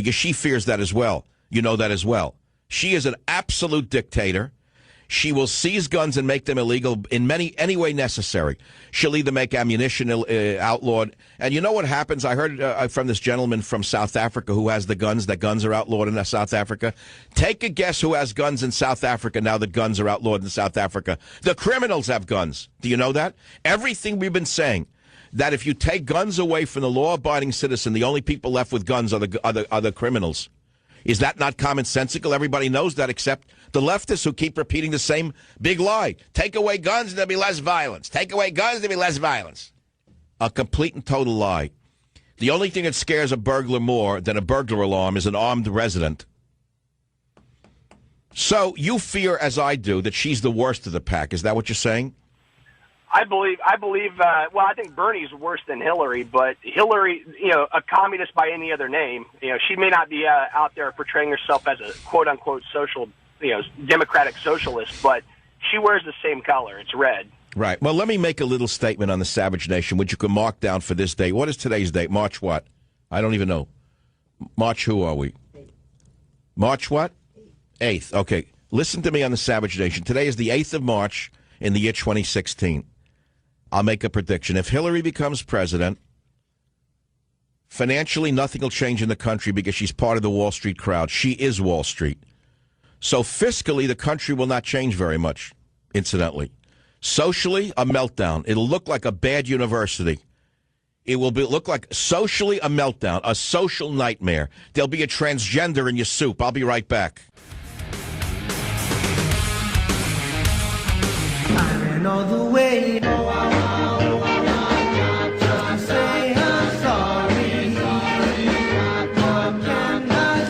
because she fears that as well. You know that as well. She is an absolute dictator. She will seize guns and make them illegal in any way necessary. She'll either make ammunition outlawed. And you know what happens? I heard from this gentleman from South Africa who has the guns, that guns are outlawed in South Africa. Take a guess who has guns in South Africa now that guns are outlawed in South Africa. The criminals have guns. Do you know that? Everything we've been saying, that if you take guns away from the law-abiding citizen, the only people left with guns are the criminals. Is that not commonsensical? Everybody knows that except the leftists who keep repeating the same big lie. Take away guns and there'll be less violence. Take away guns, there'll be less violence. A complete and total lie. The only thing that scares a burglar more than a burglar alarm is an armed resident. So you fear, as I do, that she's the worst of the pack. Is that what you're saying? I believe. Well, I think Bernie's worse than Hillary, but Hillary, a communist by any other name, she may not be out there portraying herself as a quote unquote social, democratic socialist, but she wears the same color. It's red. Right. Well, let me make a little statement on the Savage Nation, which you can mark down for this date. What is today's date? March what? I don't even know. March who are we? March what? 8th. Okay. Listen to me on the Savage Nation. Today is the 8th of March in the year 2016. I'll make a prediction. If Hillary becomes president, financially nothing will change in the country because she's part of the Wall Street crowd. She is Wall Street. So fiscally, the country will not change very much, incidentally. Socially, a meltdown. It'll look like a bad university. It will look like socially a meltdown, a social nightmare. There'll be a transgender in your soup. I'll be right back. All the way.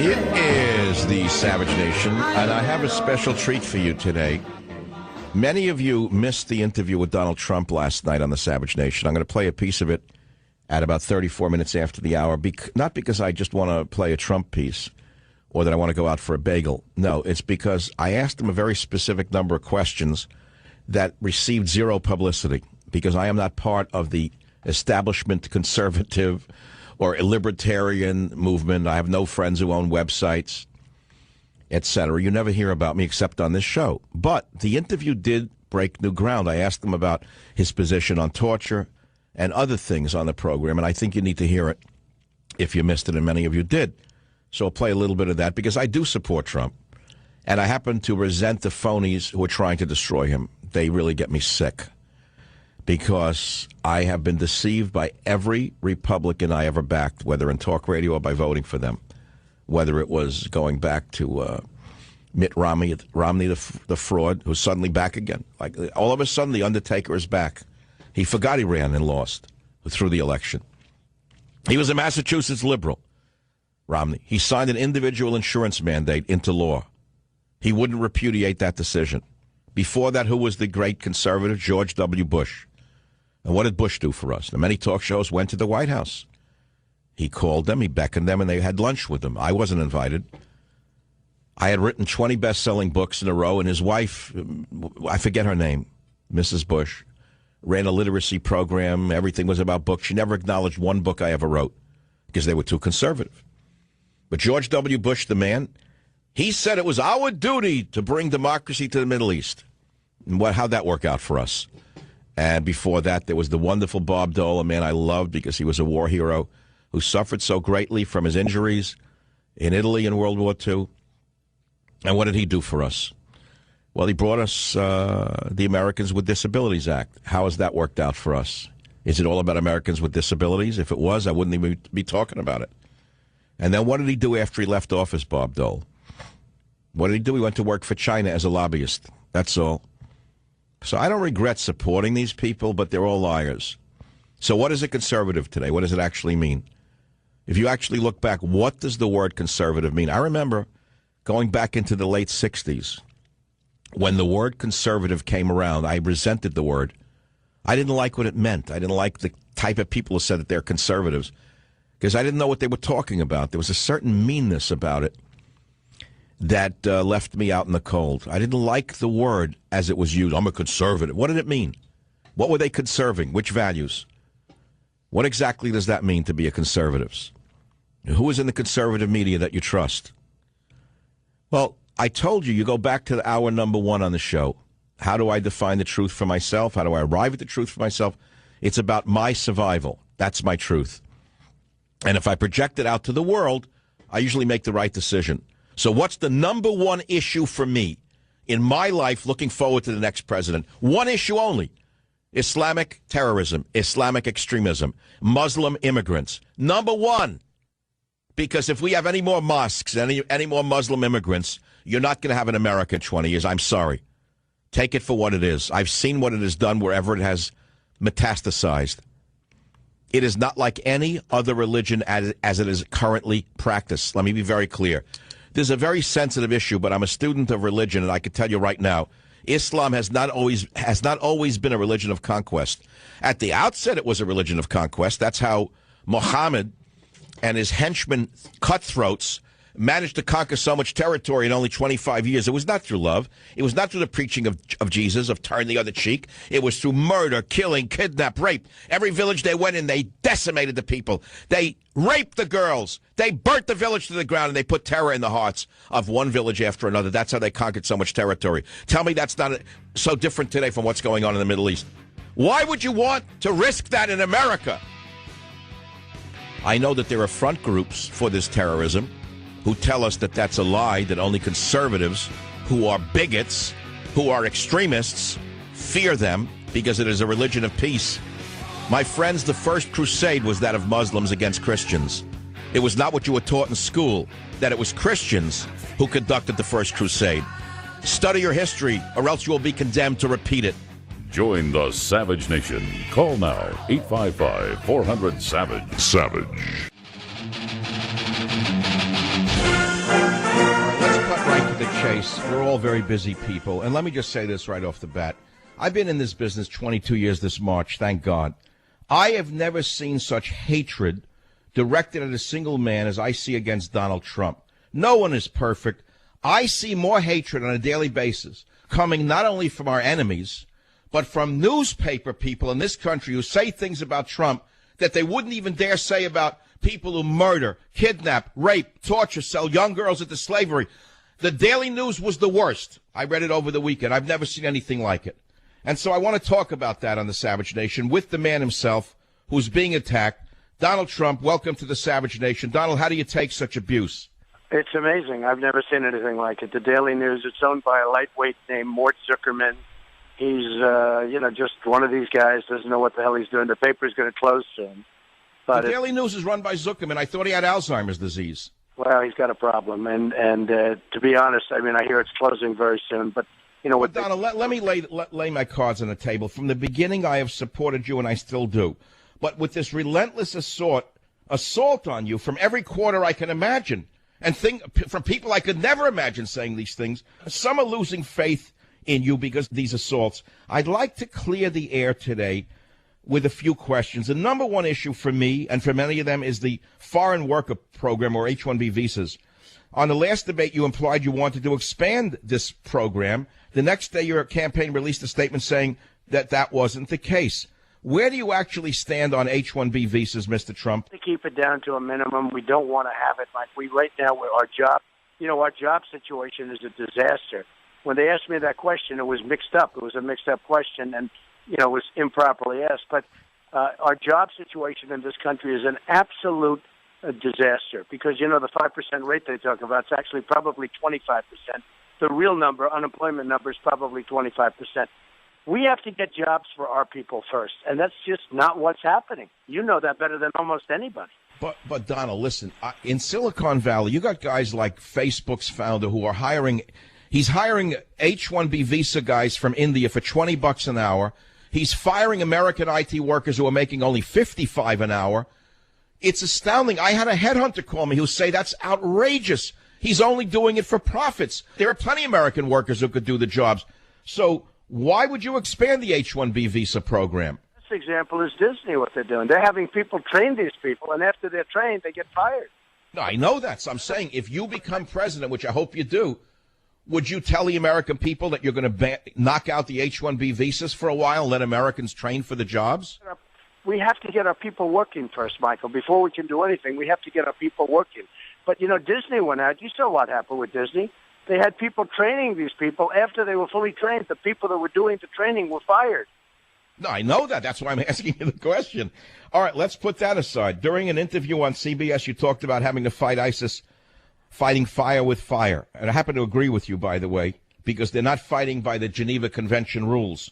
It is the Savage Nation, and I have a special treat for you today. Many of you missed the interview with Donald Trump last night on the Savage Nation. I'm going to play a piece of it at about 34 minutes after the hour, not because I just want to play a Trump piece or that I want to go out for a bagel. No, it's because I asked him a very specific number of questions that received zero publicity, because I am not part of the establishment conservative or libertarian movement. I have no friends who own websites, etc. You never hear about me except on this show. But the interview did break new ground. I asked him about his position on torture and other things on the program, and I think you need to hear it if you missed it, and many of you did. So I'll play a little bit of that, because I do support Trump, and I happen to resent the phonies who are trying to destroy him. They really get me sick, because I have been deceived by every Republican I ever backed, whether in talk radio or by voting for them, whether it was going back to Mitt Romney, the fraud, who's suddenly back again. Like, all of a sudden, the Undertaker is back. He forgot he ran and lost through the election. He was a Massachusetts liberal, Romney. He signed an individual insurance mandate into law. He wouldn't repudiate that decision. Before that, who was the great conservative? George W. Bush. And what did Bush do for us? The many talk shows went to the White House. He called them, he beckoned them, and they had lunch with him. I wasn't invited. I had written 20 best-selling books in a row, and his wife, I forget her name, Mrs. Bush, ran a literacy program. Everything was about books. She never acknowledged one book I ever wrote because they were too conservative. But George W. Bush, the man, he said it was our duty to bring democracy to the Middle East. And how'd that work out for us? And before that, there was the wonderful Bob Dole, a man I loved because he was a war hero who suffered so greatly from his injuries in Italy in World War II. And what did he do for us? Well, he brought us the Americans with Disabilities Act. How has that worked out for us? Is it all about Americans with disabilities? If it was, I wouldn't even be talking about it. And then what did he do after he left office, Bob Dole? What did he do? He went to work for China as a lobbyist. That's all. So I don't regret supporting these people, but they're all liars. So what is a conservative today? What does it actually mean? If you actually look back, what does the word conservative mean? I remember going back into the late 60s, when the word conservative came around, I resented the word. I didn't like what it meant. I didn't like the type of people who said that they're conservatives, because I didn't know what they were talking about. There was a certain meanness about it that left me out in the cold. I didn't like the word as it was used. I'm a conservative. What did it mean? What were they conserving? Which values? What exactly does that mean to be a conservative? Who is in the conservative media that you trust? Well, I told you, you go back to hour number 1 on the show. How do I define the truth for myself? How do I arrive at the truth for myself? It's about my survival. That's my truth. And if I project it out to the world, I usually make the right decision. So what's the number 1 issue for me in my life looking forward to the next president? One issue only. Islamic terrorism, Islamic extremism, Muslim immigrants. Number 1. Because if we have any more mosques, any more Muslim immigrants, you're not going to have an America in 20 years. I'm sorry. Take it for what it is. I've seen what it has done wherever it has metastasized. It is not like any other religion as it is currently practiced. Let me be very clear. This is a very sensitive issue, but I'm a student of religion, and I can tell you right now, Islam has not always been a religion of conquest. At the outset, it was a religion of conquest. That's how Muhammad and his henchmen, cutthroats, managed to conquer so much territory in only 25 years. It was not through love. It was not through the preaching of Jesus, of turn the other cheek. It was through murder, killing, kidnap, rape. Every village they went in, they decimated the people. They raped the girls. They burnt the village to the ground, and they put terror in the hearts of one village after another. That's how they conquered so much territory. Tell me that's not so different today from what's going on in the Middle East. Why would you want to risk that in America? I know that there are front groups for this terrorism who tell us that that's a lie, that only conservatives who are bigots, who are extremists, fear them because it is a religion of peace. My friends, the first crusade was that of Muslims against Christians. It was not what you were taught in school, that it was Christians who conducted the first crusade. Study your history, or else you will be condemned to repeat it. Join the Savage Nation. Call now, 855-400-SAVAGE. Savage. Let's cut right to the chase. We're all very busy people. And let me just say this right off the bat. I've been in this business 22 years this March, thank God. I have never seen such hatred directed at a single man as I see against Donald Trump. No one is perfect. I see more hatred on a daily basis coming not only from our enemies, but from newspaper people in this country who say things about Trump that they wouldn't even dare say about people who murder, kidnap, rape, torture, sell young girls into slavery. The Daily News was the worst. I read it over the weekend. I've never seen anything like it. And so I want to talk about that on the Savage Nation with the man himself who's being attacked. Donald Trump, welcome to the Savage Nation. Donald, how do you take such abuse? It's amazing. I've never seen anything like it. The Daily News, it's owned by a lightweight named Mort Zuckerman. He's, just one of these guys, doesn't know what the hell he's doing. The paper's going to close soon. But the Daily News is run by Zuckerman. I thought he had Alzheimer's disease. Well, he's got a problem. And to be honest, I mean, I hear it's closing very soon. But, you know what? Donald, let me lay my cards on the table. From the beginning, I have supported you, and I still do. But with this relentless assault on you from every quarter I can imagine, and from people I could never imagine saying these things, some are losing faith in you because of these assaults. I'd like to clear the air today with a few questions. The number one issue for me and for many of them is the foreign worker program, or H-1B visas. On the last debate, you implied you wanted to expand this program. The next day, your campaign released a statement saying that that wasn't the case. Where do you actually stand on H-1B visas, Mr. Trump? To keep it down to a minimum. We don't want to have it like right now with our job. Our job situation is a disaster. When they asked me that question, it was mixed up. It was a mixed-up question, and, it was improperly asked. But our job situation in this country is an absolute disaster because, the 5% rate they talk about is actually probably 25%. The real number, unemployment number, is probably 25%. We have to get jobs for our people first, and that's just not what's happening. You know that better than almost anybody. But Donald, listen, in Silicon Valley, you got guys like Facebook's founder who are hiring. He's hiring H-1B visa guys from India for $20 an hour. He's firing American IT workers who are making only $55 an hour. It's astounding. I had a headhunter call me who say that's outrageous. He's only doing it for profits. There are plenty of American workers who could do the jobs. So why would you expand the H-1B visa program? This example is Disney, what they're doing. They're having people train these people, and after they're trained, they get fired. No, I know that. So I'm saying if you become president, which I hope you do, would you tell the American people that you're going to knock out the H-1B visas for a while and let Americans train for the jobs? we have to get our people working first, Michael. Before we can do anything, we have to get our people working. But, Disney went out. You saw what happened with Disney. They had people training these people. After they were fully trained, the people that were doing the training were fired. No, I know that. That's why I'm asking you the question. All right, let's put that aside. During an interview on CBS, you talked about having to fight ISIS, fighting fire with fire. And I happen to agree with you, by the way, because they're not fighting by the Geneva Convention rules.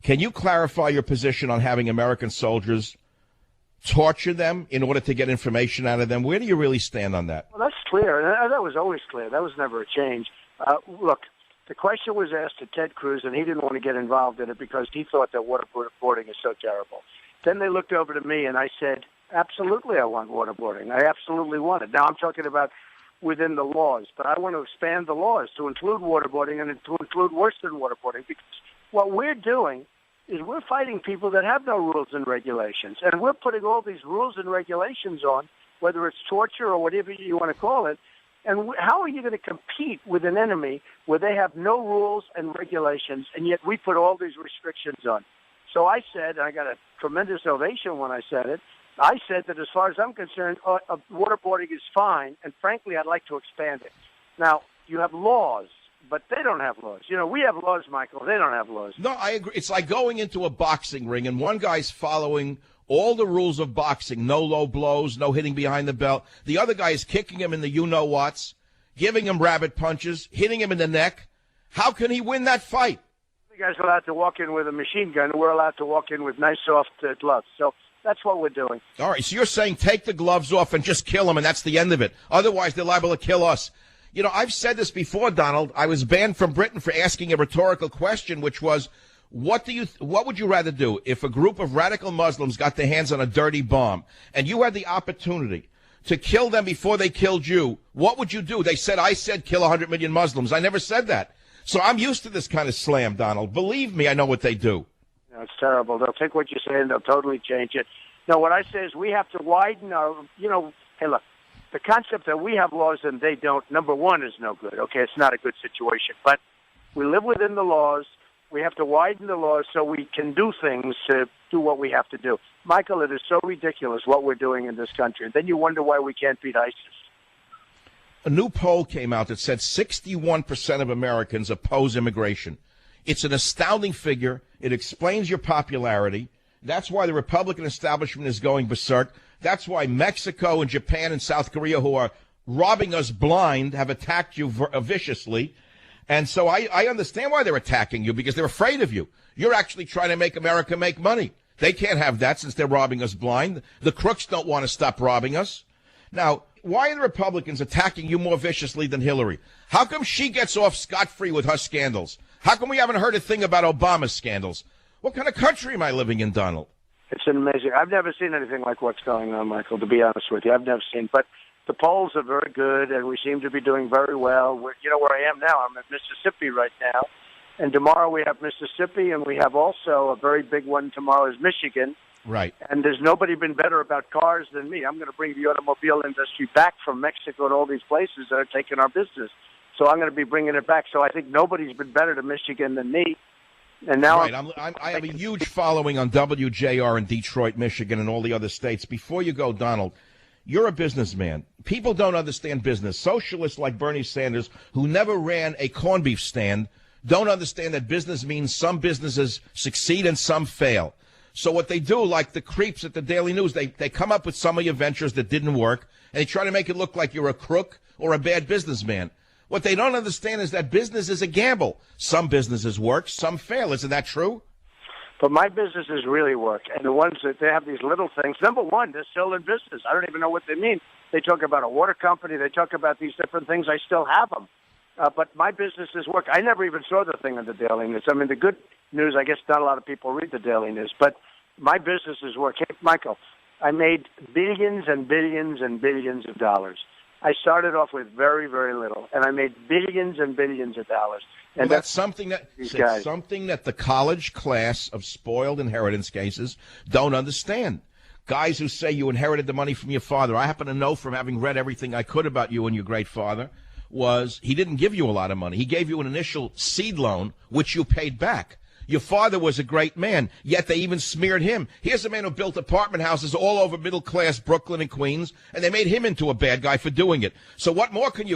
Can you clarify your position on having American soldiers torture them in order to get information out of them? Where do you really stand on that? Well, that's clear. That was always clear. That was never a change. Look, the question was asked to Ted Cruz, and he didn't want to get involved in it because he thought that waterboarding is so terrible. Then they looked over to me, and I said, absolutely I want waterboarding. I absolutely want it. Now, I'm talking about within the laws, but I want to expand the laws to include waterboarding and to include worse than waterboarding, because what we're doing is we're fighting people that have no rules and regulations, and we're putting all these rules and regulations on, whether it's torture or whatever you want to call it. And how are you going to compete with an enemy where they have no rules and regulations, and yet we put all these restrictions on? So I said, and I got a tremendous ovation when I said it, I said that as far as I'm concerned, waterboarding is fine, and frankly, I'd like to expand it. Now, you have laws, but they don't have laws. We have laws, Michael. They don't have laws. No, I agree. It's like going into a boxing ring, and one guy's following all the rules of boxing, no low blows, no hitting behind the belt. The other guy is kicking him in the you-know-whats, giving him rabbit punches, hitting him in the neck. How can he win that fight? You guys are allowed to walk in with a machine gun. We're allowed to walk in with nice, soft gloves. So that's what we're doing. All right, so you're saying take the gloves off and just kill him, and that's the end of it. Otherwise, they're liable to kill us. I've said this before, Donald. I was banned from Britain for asking a rhetorical question, which was, what would you rather do if a group of radical Muslims got their hands on a dirty bomb and you had the opportunity to kill them before they killed you? What would you do? They said, I said kill 100 million Muslims. I never said that. So I'm used to this kind of slam, Donald. Believe me, I know what they do. No, it's terrible. They'll take what you say and they'll totally change it. No, what I say is we have to widen our, hey, look, the concept that we have laws and they don't, number one, is no good. Okay, it's not a good situation. But we live within the laws. We have to widen the laws so we can do things to do what we have to do. Michael, it is so ridiculous what we're doing in this country. And then you wonder why we can't beat ISIS. A new poll came out that said 61% of Americans oppose immigration. It's an astounding figure. It explains your popularity. That's why the Republican establishment is going berserk. That's why Mexico and Japan and South Korea, who are robbing us blind, have attacked you viciously. And so I understand why they're attacking you, because they're afraid of you. You're actually trying to make America make money. They can't have that since they're robbing us blind. The crooks don't want to stop robbing us. Now, why are the Republicans attacking you more viciously than Hillary? How come she gets off scot-free with her scandals? How come we haven't heard a thing about Obama's scandals? What kind of country am I living in, Donald? It's amazing. I've never seen anything like what's going on, Michael, to be honest with you. I've never seen. But the polls are very good, and we seem to be doing very well. You know where I am now? I'm in Mississippi right now. And tomorrow we have Mississippi, and we have also a very big one tomorrow is Michigan. Right. And there's nobody been better about cars than me. I'm going to bring the automobile industry back from Mexico and all these places that are taking our business. So I'm going to be bringing it back. So I think nobody's been better to Michigan than me. And now right. I have a huge following on WJR in Detroit, Michigan, and all the other states. Before you go, Donald, you're a businessman. People don't understand business. Socialists like Bernie Sanders, who never ran a corned beef stand, don't understand that business means some businesses succeed and some fail. So what they do, like the creeps at the Daily News, they come up with some of your ventures that didn't work, and they try to make it look like you're a crook or a bad businessman. What they don't understand is that business is a gamble. Some businesses work, some fail. Isn't that true? But my businesses really work, and the ones that they have these little things, number one, they're still in business. I don't even know what they mean. They talk about a water company. They talk about these different things. I still have them. But my businesses work. I never even saw the thing on the Daily News. I mean, the good news, I guess not a lot of people read the Daily News, but my businesses work. Hey, Michael, I made billions and billions and billions of dollars. I started off with very, very little, and I made billions and billions of dollars. And that's something that the college class of spoiled inheritance cases don't understand. Guys who say you inherited the money from your father. I happen to know from having read everything I could about you and your great father was he didn't give you a lot of money. He gave you an initial seed loan, which you paid back. Your father was a great man, yet they even smeared him. Here's a man who built apartment houses all over middle-class Brooklyn and Queens, and they made him into a bad guy for doing it. So what more can you